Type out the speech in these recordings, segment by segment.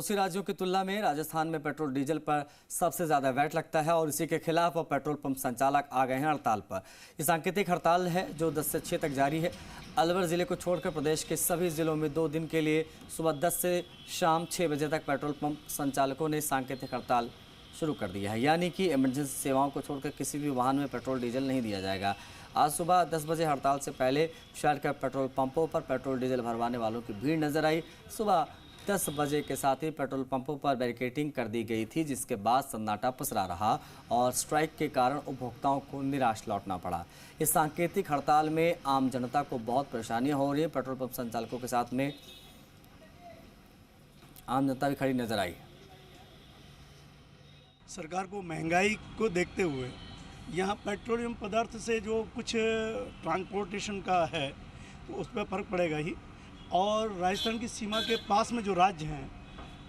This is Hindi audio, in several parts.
दूसरे राज्यों की तुलना में राजस्थान में पेट्रोल डीजल पर सबसे ज्यादा वैट लगता है और इसी के खिलाफ पेट्रोल पंप संचालक आ गए हैं हड़ताल पर। ये सांकेतिक हड़ताल है जो 10 से 6 तक जारी है। अलवर जिले को छोड़कर प्रदेश के सभी जिलों में 2 दिन के लिए सुबह 10 से शाम 6 बजे तक पेट्रोल पंप संचालकों ने सांकेतिक हड़ताल शुरू कर दिया है, यानी कि इमरजेंसी सेवाओं को छोड़कर किसी भी वाहन में पेट्रोल डीजल नहीं दिया जाएगा। आज सुबह 10 बजे हड़ताल से पहले शहर के पेट्रोल पंपों पर पेट्रोल डीजल भरवाने वालों की भीड़ नजर आई। सुबह 10 बजे के साथ ही पेट्रोल पंपों पर बैरिकेडिंग कर दी गई थी, जिसके बाद सन्नाटा पसरा रहा और स्ट्राइक के कारण उपभोक्ताओं को निराश लौटना पड़ा। इस सांकेतिक हड़ताल में आम जनता को बहुत परेशानियां हो रही है। पेट्रोल पंप संचालकों के साथ में आम जनता भी खड़ी नजर आई। सरकार को महंगाई को देखते हुए यहाँ पेट्रोलियम पदार्थ से जो कुछ ट्रांसपोर्टेशन का है तो उस पर फर्क पड़ेगा ही। और राजस्थान की सीमा के पास में जो राज्य हैं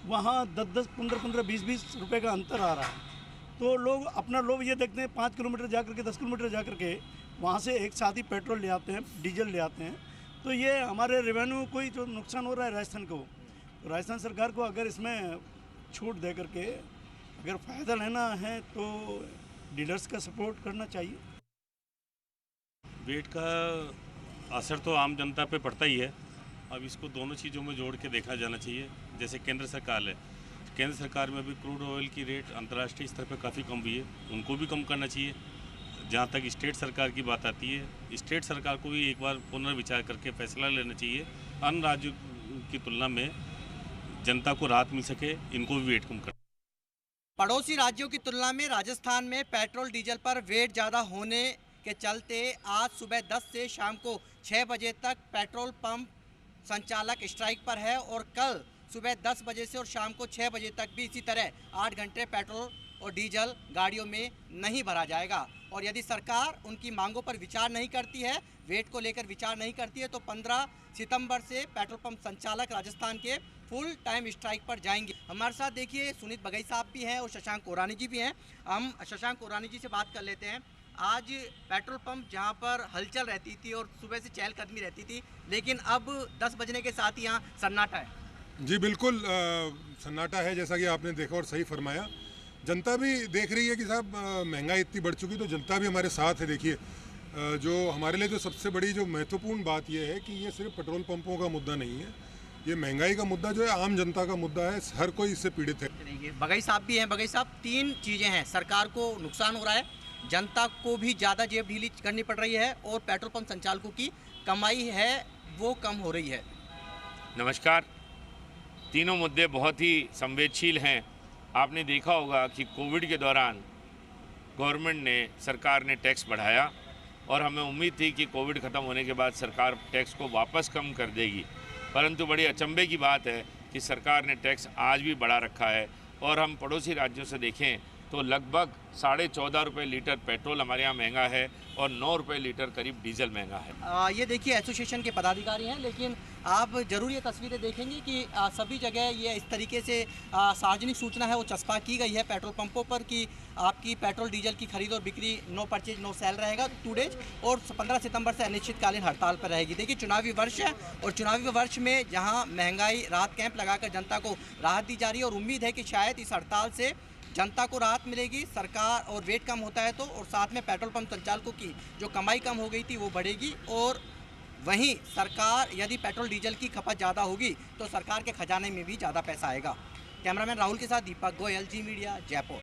वहाँ 10-10, 15-15, 20-20 रुपए का अंतर आ रहा है। तो लोग अपना लोग ये देखते हैं 5 किलोमीटर जा कर के 10 किलोमीटर जा कर के वहाँ से एक साथ ही पेट्रोल ले आते हैं, डीजल ले आते हैं। तो ये हमारे रेवेन्यू को ही जो नुकसान हो रहा है राजस्थान को। तो राजस्थान सरकार को अगर इसमें छूट दे करके अगर फ़ायदा लेना है तो डीलर्स का सपोर्ट करना चाहिए। वेट का असर तो आम जनता पे पड़ता ही है। अब इसको दोनों चीज़ों में जोड़ के देखा जाना चाहिए। जैसे केंद्र सरकार है, केंद्र सरकार में भी क्रूड ऑयल की रेट अंतर्राष्ट्रीय स्तर पर काफ़ी कम हुई है, उनको भी कम करना चाहिए। जहाँ तक स्टेट सरकार की बात आती है, स्टेट सरकार को भी एक बार पुनर्विचार करके फैसला लेना चाहिए। अन्य राज्यों की तुलना में जनता को राहत मिल सके, इनको भी वेट कम कर। पड़ोसी राज्यों की तुलना में राजस्थान में पेट्रोल डीजल पर वेट ज़्यादा होने के चलते आज सुबह 10 से शाम को 6 बजे तक पेट्रोल पंप संचालक स्ट्राइक पर है और कल सुबह 10 बजे से और शाम को 6 बजे तक भी इसी तरह 8 घंटे पेट्रोल और डीजल गाड़ियों में नहीं भरा जाएगा। और यदि सरकार उनकी मांगों पर विचार नहीं करती है, वेट को लेकर विचार नहीं करती है, तो 15 सितंबर से पेट्रोल पंप संचालक राजस्थान के फुल टाइम स्ट्राइक पर जाएंगे। हमारे साथ देखिए सुनीत बघई साहब भी हैं और शशांक कोरानी जी भी हैं। हम शशांक कोरानी जी से बात कर लेते हैं। आज पेट्रोल पंप जहां पर हलचल रहती थी और सुबह से चहलकदमी रहती थी, लेकिन अब 10 बजने के साथ ही यहाँ सन्नाटा है। जी बिल्कुल, सन्नाटा है, जैसा कि आपने देखा और सही फरमाया। जनता भी देख रही है कि साहब महंगाई इतनी बढ़ चुकी, तो जनता भी हमारे साथ है। देखिए, जो हमारे लिए जो सबसे बड़ी जो महत्वपूर्ण बात यह है कि ये सिर्फ पेट्रोल पंपों का मुद्दा नहीं है, ये महंगाई का मुद्दा जो है आम जनता का मुद्दा है। हर कोई इससे पीड़ित है। बघई साहब भी हैं। बघई साहब, 3 चीज़ें हैं, सरकार को नुकसान हो रहा है, जनता को भी ज़्यादा जेब ढीली करनी पड़ रही है और पेट्रोल पंप संचालकों की कमाई है वो कम हो रही है। नमस्कार। तीनों मुद्दे बहुत ही संवेदनशील हैं। आपने देखा होगा कि कोविड के दौरान गवर्नमेंट ने, सरकार ने टैक्स बढ़ाया और हमें उम्मीद थी कि कोविड ख़त्म होने के बाद सरकार टैक्स को वापस कम कर देगी, परंतु बड़ी अचंभे की बात है कि सरकार ने टैक्स आज भी बढ़ा रखा है। और हम पड़ोसी राज्यों से देखें तो लगभग 14.5 रुपये लीटर पेट्रोल हमारे यहाँ महंगा है और 9 रुपये लीटर करीब डीजल महंगा है। ये देखिए एसोसिएशन के पदाधिकारी हैं, लेकिन आप ज़रूर ये तस्वीरें देखेंगे कि सभी जगह ये इस तरीके से सार्वजनिक सूचना है वो चस्पा की गई है पेट्रोल पंपों पर कि आपकी पेट्रोल डीजल की खरीद और बिक्री नो परचेज नो सेल रहेगा 2 डेज और 15 सितंबर से अनिश्चितकालीन हड़ताल पर रहेगी। देखिए, चुनावी वर्ष है और चुनावी वर्ष में जहाँ महंगाई राहत कैंप लगाकर जनता को राहत दी जा रही है और उम्मीद है कि शायद इस हड़ताल से जनता को राहत मिलेगी, सरकार और वेट कम होता है तो, और साथ में पेट्रोल पंप संचालकों की जो कमाई कम हो गई थी वो बढ़ेगी। और वहीं सरकार, यदि पेट्रोल डीजल की खपत ज़्यादा होगी तो सरकार के खजाने में भी ज़्यादा पैसा आएगा। कैमरामैन राहुल के साथ दीपक गोयल, जी मीडिया, जयपुर।